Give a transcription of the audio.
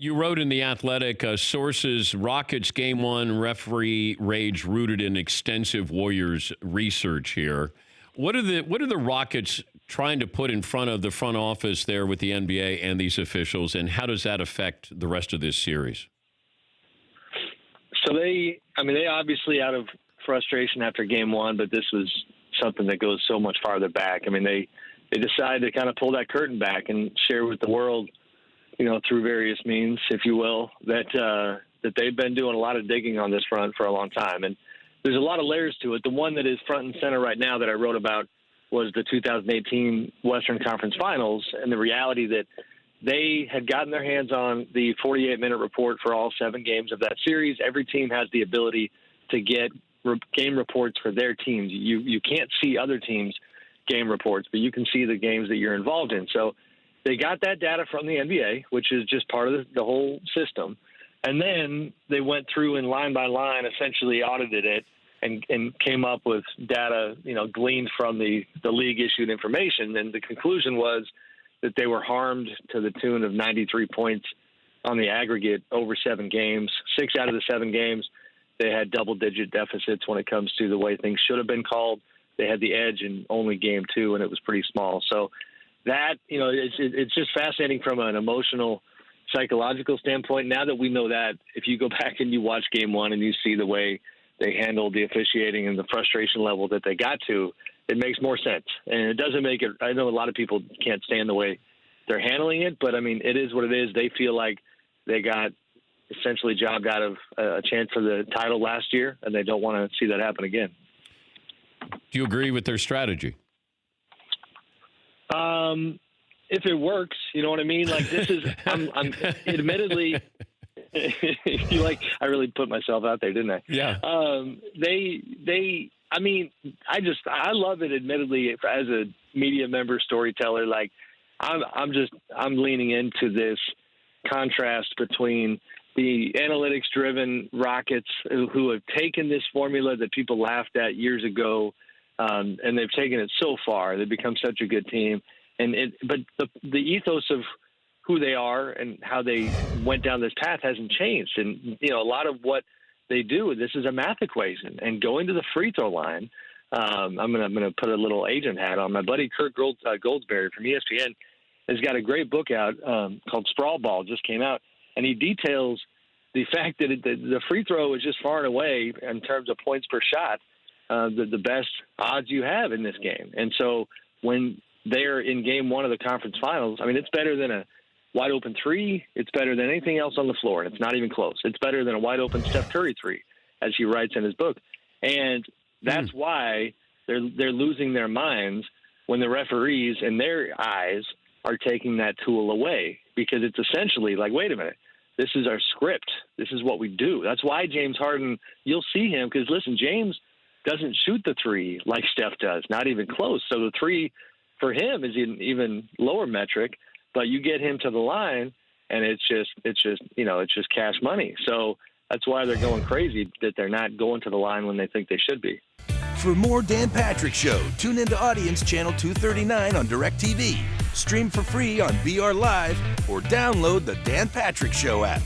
You wrote in The Athletic, sources, Rockets game one, referee rage rooted in extensive Warriors research here. What are the Rockets trying to put in front of the front office there with the NBA and these officials, and how does that affect the rest of this series? So they obviously out of frustration after game one, but this was something that goes so much farther back. I mean, they decided to kind of pull that curtain back and share with the world, through various means, if you will, that they've been doing a lot of digging on this front for a long time. And there's a lot of layers to it. The one that is front and center right now that I wrote about was the 2018 Western Conference Finals, and the reality that they had gotten their hands on the 48-minute report for all 7 games of that series. Every team has the ability to get game reports for their teams. You can't see other teams' game reports, but you can see the games that you're involved in. So they got that data from the NBA, which is just part of the whole system. And then they went through and line by line essentially audited it and came up with data, gleaned from the league-issued information. And the conclusion was that they were harmed to the tune of 93 points on the aggregate over 7 games. 6 out of the 7 games, they had double-digit deficits when it comes to the way things should have been called. They had the edge in only game 2, and it was pretty small. So that, it's just fascinating from an emotional, psychological standpoint. Now that we know that, if you go back and you watch game 1 and you see the way they handled the officiating and the frustration level that they got to, it makes more sense. And it doesn't make it – I know a lot of people can't stand the way they're handling it, but, I mean, it is what it is. They feel like they got essentially jobbed out of a chance for the title last year, and they don't want to see that happen again. Do you agree with their strategy? If it works, you know what I mean? Like, this is – I'm admittedly – I really put myself out there, didn't I? Yeah. I love it, admittedly, as a media member, storyteller. Like, I'm leaning into this contrast between the analytics-driven Rockets who have taken this formula that people laughed at years ago, and they've taken it so far. They've become such a good team. But the ethos of who they are and how they went down this path hasn't changed. And, a lot of what they do, this is a math equation. And going to the free throw line, I'm gonna put a little agent hat on. My buddy Kurt Goldsberry from ESPN has got a great book out called Sprawl Ball, just came out, and he details the fact that the free throw is just far and away, in terms of points per shot, the best odds you have in this game. And so when they're in game 1 of the conference finals, I mean, it's better than a wide open 3. It's better than anything else on the floor, and it's not even close. It's better than a wide open Steph Curry 3, as he writes in his book. And that's why they're losing their minds when the referees, in their eyes, are taking that tool away, because it's essentially like, wait a minute, this is our script. This is what we do. That's why James Harden, you'll see him, because listen, James doesn't shoot the 3 like Steph does, not even close. So the 3 for him is an even lower metric. But you get him to the line, and it's just cash money. So that's why they're going crazy, that they're not going to the line when they think they should be. For more Dan Patrick Show, tune into Audience Channel 239 on DirecTV. Stream for free on VR Live or download the Dan Patrick Show app.